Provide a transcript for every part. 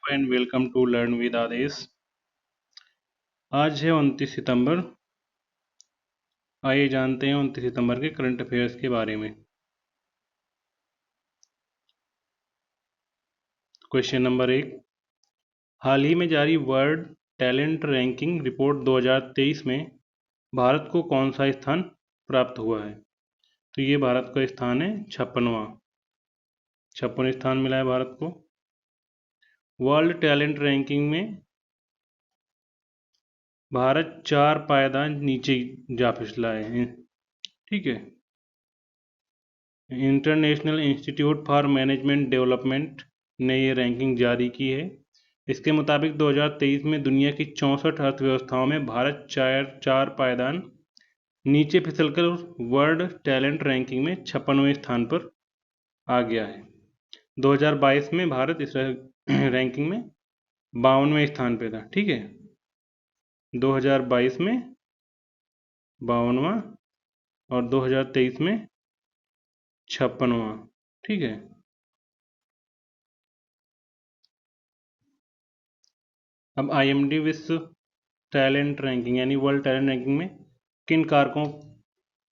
And welcome to learn with Aadesh. आज है 29 सितंबर। आइए जानते हैं 29 सितंबर के करंट अफेयर्स के बारे में। क्वेश्चन नंबर 1, हाल ही में जारी वर्ल्ड टैलेंट रैंकिंग रिपोर्ट 2023 में भारत को कौन सा स्थान प्राप्त हुआ है? तो ये भारत का स्थान है 56वां स्थान मिला है भारत को। वर्ल्ड टैलेंट रैंकिंग में भारत 4 पायदान नीचे जा फिसला है। ठीक है। International institute for management development ने ये रैंकिंग जारी की है। इसके मुताबिक 2023 में दुनिया की 64 अर्थव्यवस्थाओं में भारत चार पायदान नीचे फिसलकर वर्ल्ड टैलेंट रैंकिंग में 56वें स्थान पर आ गया है। 2022 में भारत इस रैंकिंग में 52वें स्थान पे था। ठीक है, 2022 में 52वां और 2023 में 56वां। ठीक है। अब IMD विश्व टैलेंट रैंकिंग यानी वर्ल्ड टैलेंट रैंकिंग में किन कारकों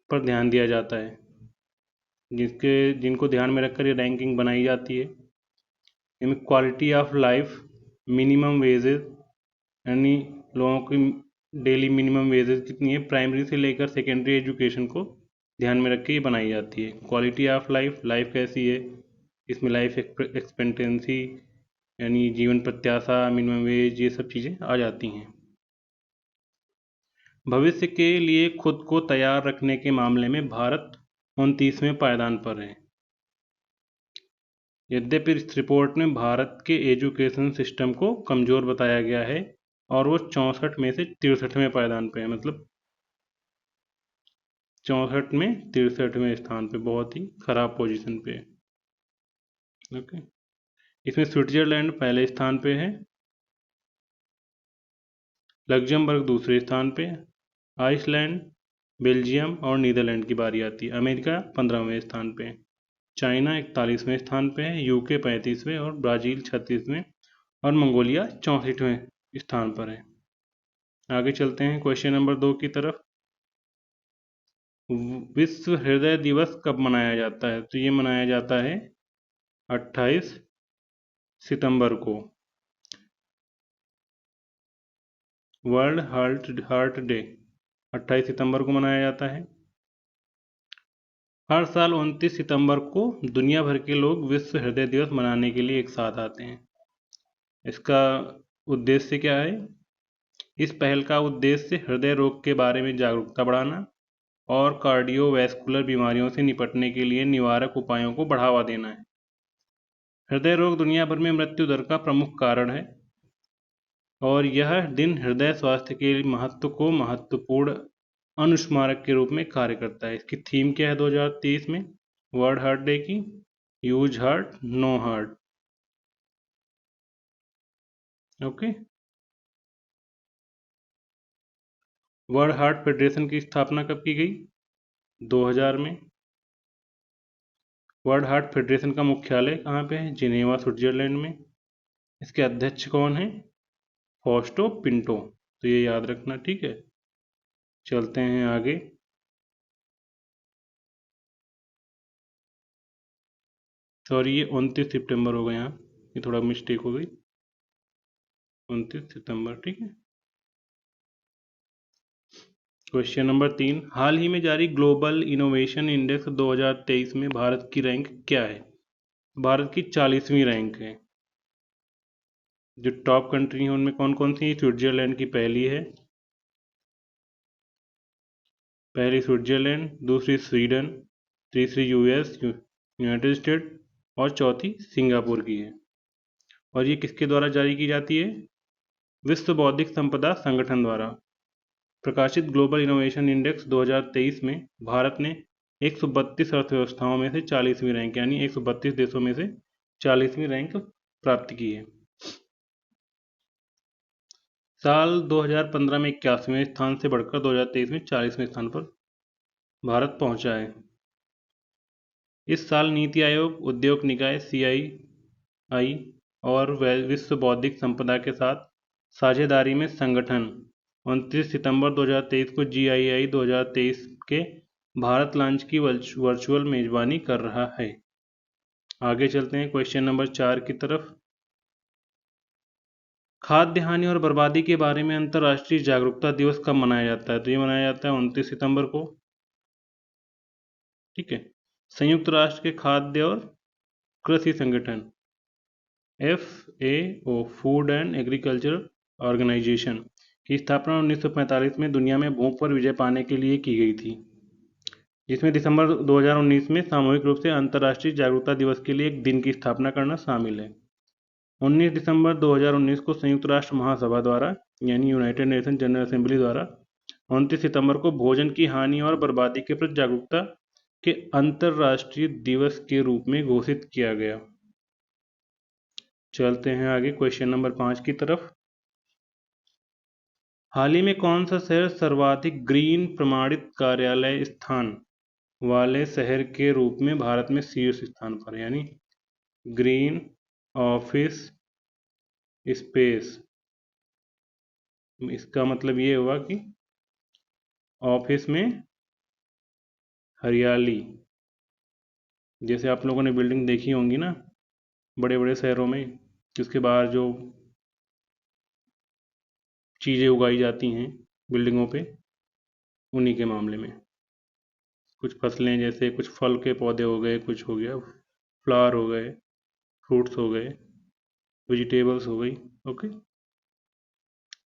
पर ध्यान दिया जाता है, जिनको ध्यान में रखकर ये रैंकिंग बनाई जाती है? इनमें quality of life, minimum wages यानी लोगों की डेली मिनिमम वेजेस कितनी है, प्राइमरी से लेकर सेकेंडरी एजुकेशन को ध्यान में रख के ये बनाई जाती है। क्वालिटी ऑफ लाइफ, लाइफ कैसी है, इसमें लाइफ एक्सपेक्टेंसी यानी जीवन प्रत्याशा, मिनिमम वेज, ये सब चीज़ें आ जाती हैं। भविष्य के लिए खुद को तैयार रखने के मामले में भारत 29वें पायदान पर है। यद्यपि इस रिपोर्ट में भारत के एजुकेशन सिस्टम को कमज़ोर बताया गया है और वो 64 में से 63वें पायदान पे है, मतलब 64 में 63वें स्थान पे, बहुत ही खराब पोजीशन पे है। ओके। इसमें स्विट्जरलैंड पहले स्थान पे है, लग्जमबर्ग दूसरे स्थान पे, आइसलैंड, बेल्जियम और नीदरलैंड की बारी आती है। अमेरिका 15वें स्थान पे, चाइना 41वें स्थान पे है, यूके 35वें और ब्राज़ील 36वें और मंगोलिया 64वें स्थान पर है। आगे चलते हैं क्वेश्चन नंबर 2 की तरफ। विश्व हृदय दिवस कब मनाया जाता है? तो ये मनाया जाता है 28 सितंबर को। वर्ल्ड हार्ट डे 28 सितंबर को मनाया जाता है। हर साल 29 सितंबर को दुनिया भर के लोग विश्व हृदय दिवस मनाने के लिए एक साथ आते हैं। इसका उद्देश्य क्या है? इस पहल का उद्देश्य हृदय रोग के बारे में जागरूकता बढ़ाना और कार्डियोवैस्कुलर बीमारियों से निपटने के लिए निवारक उपायों को बढ़ावा देना है। हृदय रोग दुनिया भर में मृत्यु दर का प्रमुख कारण है और यह दिन हृदय स्वास्थ्य के महत्व को महत्वपूर्ण अनुस्मारक के रूप में कार्य करता है। इसकी थीम क्या है 2023 में वर्ल्ड हार्ट डे की? Use heart, no heart. Okay. World heart federation की स्थापना कब की गई? 2000 में। वर्ल्ड हार्ट फेडरेशन का मुख्यालय कहाँ पे है? जिनेवा, स्विट्जरलैंड में। इसके अध्यक्ष कौन है? Foster Pinto. तो ये याद रखना। ठीक है, चलते हैं आगे। सॉरी, ये 29 सितंबर हो गया, यहाँ ये थोड़ा मिस्टेक हो गई, 29 सितंबर। ठीक है। क्वेश्चन नंबर 3, हाल ही में जारी ग्लोबल इनोवेशन इंडेक्स 2023 में भारत की रैंक क्या है? भारत की 40वीं रैंक है। जो टॉप कंट्री है उनमें कौन कौन सी? स्विट्जरलैंड की पहली है, पहली स्विट्जरलैंड, दूसरी स्वीडन, तीसरी यूएस यूनाइटेड स्टेट और चौथी सिंगापुर की है। और ये किसके द्वारा जारी की जाती है? विश्व बौद्धिक संपदा संगठन द्वारा प्रकाशित ग्लोबल इनोवेशन इंडेक्स 2023 में भारत ने 132 अर्थव्यवस्थाओं में से 40वीं रैंक यानी 132 देशों में से 40वीं रैंक प्राप्त की है। साल 2015 में 81वें स्थान से बढ़कर 2023 में 40वें स्थान पर भारत पहुंचा है। इस साल नीति आयोग, उद्योग निकाय CII और विश्व बौद्धिक संपदा के साथ साझेदारी में संगठन 29 सितंबर 2023 को GII 2023 के भारत लॉन्च की वर्चुअल मेजबानी कर रहा है। आगे चलते हैं क्वेश्चन नंबर 4 की तरफ। खाद्य हानि और बर्बादी के बारे में अंतर्राष्ट्रीय जागरूकता दिवस कब मनाया जाता है? तो ये मनाया जाता है 29 सितंबर को। ठीक है। संयुक्त राष्ट्र के खाद्य और कृषि संगठन FAO food and agriculture organisation की स्थापना 1945 में दुनिया में भूख पर विजय पाने के लिए की गई थी, जिसमें दिसंबर 2019 में सामूहिक रूप से अंतर्राष्ट्रीय जागरूकता दिवस के लिए एक दिन की स्थापना करना शामिल है। 19 दिसंबर 2019 को संयुक्त राष्ट्र महासभा द्वारा यानी यूनाइटेड नेशन जनरल असेंबली द्वारा 29 सितंबर को भोजन की हानि और बर्बादी के प्रति जागरूकता के अंतर्राष्ट्रीय दिवस के रूप में घोषित किया गया। चलते हैं आगे क्वेश्चन नंबर 5 की तरफ। हाल ही में कौन सा शहर सर्वाधिक ग्रीन प्रमाणित कार्यालय स्थान वाले शहर के रूप में भारत में शीर्ष स्थान पर, यानी ग्रीन ऑफिस स्पेस। इसका मतलब ये हुआ कि ऑफिस में हरियाली। जैसे आप लोगों ने बिल्डिंग देखी होंगी ना बड़े बड़े शहरों में, जिसके बाहर जो चीज़ें उगाई जाती हैं बिल्डिंगों पे, उन्हीं के मामले में कुछ फसलें, जैसे कुछ फल के पौधे हो गए, कुछ हो गया फ्लावर हो गए, फ्रूट्स हो गए, वेजिटेबल्स हो गई। ओके।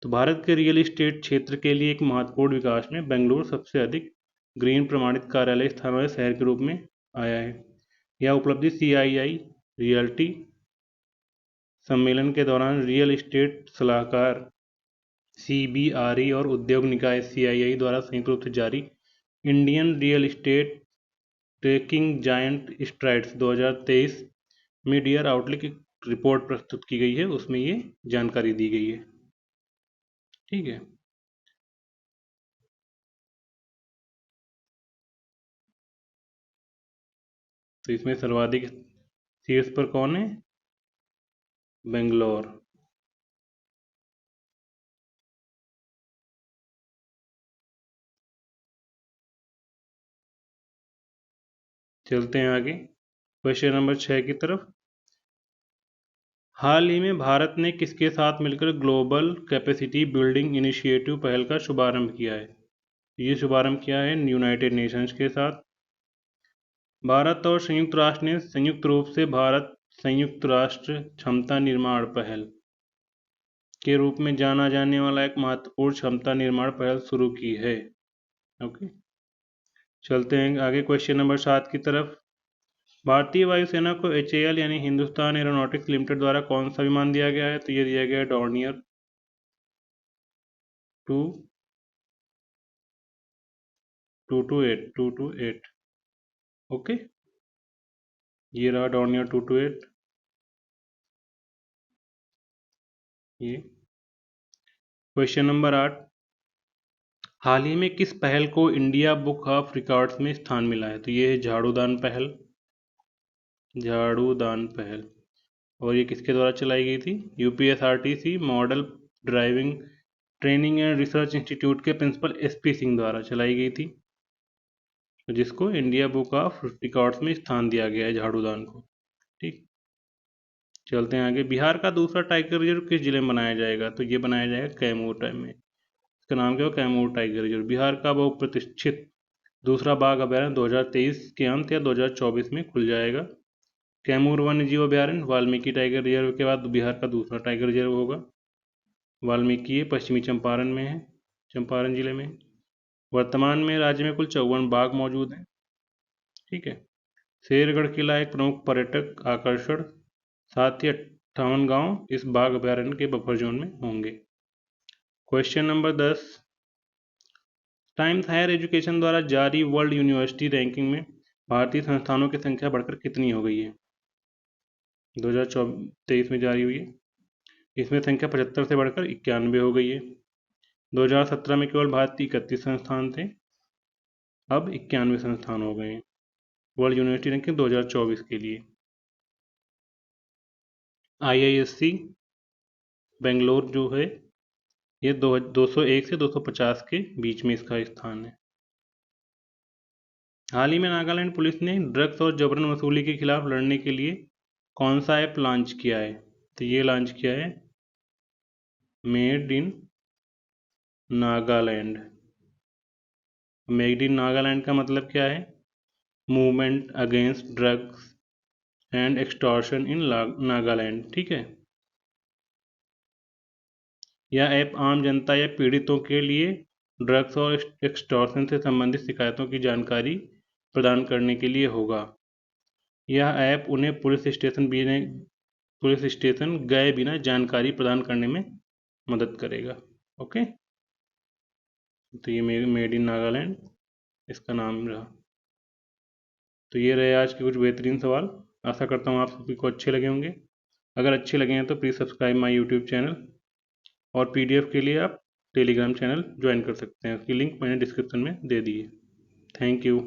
तो भारत के रियल एस्टेट क्षेत्र के लिए एक महत्वपूर्ण विकास में बेंगलुरु सबसे अधिक ग्रीन प्रमाणित कार्यालय स्थान वाले शहर के रूप में आया है। यह उपलब्धि CII रियल्टी सम्मेलन के दौरान रियल एस्टेट सलाहकार CBRE और उद्योग निकाय CII द्वारा संयुक्त रूप से जारी Indian real estate trekking giant strides 2023 media outlook की रिपोर्ट प्रस्तुत की गई है, उसमें ये जानकारी दी गई है। ठीक है। तो इसमें सर्वाधिक शीर्ष पर कौन है? बेंगलोर। चलते हैं आगे क्वेश्चन नंबर 6 की तरफ। हाल ही में भारत ने किसके साथ मिलकर ग्लोबल कैपेसिटी बिल्डिंग इनिशिएटिव पहल का शुभारंभ किया है? ये शुभारंभ किया है यूनाइटेड नेशंस के साथ। भारत और संयुक्त राष्ट्र ने संयुक्त रूप से भारत संयुक्त राष्ट्र क्षमता निर्माण पहल के रूप में जाना जाने वाला एक महत्वपूर्ण क्षमता निर्माण पहल शुरू की है। ओके। चलते हैं आगे क्वेश्चन नंबर 7 की तरफ। भारतीय वायुसेना को HAL यानी हिंदुस्तान एरोनॉटिक्स लिमिटेड द्वारा कौन सा विमान दिया गया है? तो ये दिया गया है डॉर्नियर 228। ओके। ये रहा डॉर्नियर 228। ये क्वेश्चन नंबर 8। हाल ही में किस पहल को इंडिया बुक ऑफ रिकॉर्ड्स में स्थान मिला है? तो ये है झाड़ूदान पहल। झाड़ूदान पहल। और ये किसके द्वारा चलाई गई थी? UPSRTC model driving training and research institute के प्रिंसिपल SP सिंह द्वारा चलाई गई थी, जिसको इंडिया बुक ऑफ रिकॉर्ड्स में स्थान दिया गया है झाड़ूदान को। ठीक। चलते हैं आगे। बिहार का दूसरा टाइगर रिजर्व किस जिले में बनाया जाएगा? तो ये बनाया जाएगा कैमूर टाइम में। इसका नाम क्या हो? Kaimur tiger reserve. बिहार का बहुप्रतिष्ठित दूसरा बाघ अभ्यारण्य 2023 के अंत या 2024 में खुल जाएगा। कैमूर वन्य जीव अभ्यारण्य वाल्मीकि टाइगर रिजर्व के बाद बिहार का दूसरा टाइगर रिजर्व होगा। वाल्मीकि ये पश्चिमी चंपारण में है, चंपारण जिले में। वर्तमान में राज्य में कुल 54 बाघ मौजूद हैं। ठीक है। शेरगढ़ किला एक प्रमुख पर्यटक आकर्षण, साथ ही 58 गांव इस बाघ अभ्यारण्य के बफर जोन में होंगे। Question number 10। Times Higher Education द्वारा जारी वर्ल्ड यूनिवर्सिटी रैंकिंग में भारतीय संस्थानों की संख्या बढ़कर कितनी हो गई है? 2023 में जारी हुई है। इसमें संख्या 75 से बढ़कर 91 हो गई है। 2017 में केवल भारत के 31 संस्थान थे, अब 91 संस्थान हो गए हैं वर्ल्ड यूनिवर्सिटी रैंकिंग 2024 के लिए। IISc बेंगलोर जो है ये 201 से 250 के बीच में इसका स्थान है। हाल ही में नागालैंड पुलिस ने ड्रग्स और जबरन वसूली के खिलाफ लड़ने के लिए कौन सा ऐप लॉन्च किया है? तो ये लॉन्च किया है made in Nagaland. Made in Nagaland का मतलब क्या है? Movement against drugs and extortion in Nagaland. ठीक है। यह ऐप आम जनता या पीड़ितों के लिए ड्रग्स और एक्सटॉर्शन से संबंधित शिकायतों की जानकारी प्रदान करने के लिए होगा। यह ऐप उन्हें पुलिस स्टेशन गए बिना जानकारी प्रदान करने में मदद करेगा। ओके, तो ये मेड इन नागालैंड इसका नाम रहा। तो ये रहे आज के कुछ बेहतरीन सवाल। आशा करता हूँ आप सभी को अच्छे लगे होंगे। अगर अच्छे लगे हैं तो please subscribe my YouTube channel, और PDF के लिए आप टेलीग्राम चैनल ज्वाइन कर सकते हैं। उसकी लिंक मैंने डिस्क्रिप्शन में दे दी है। Thank you.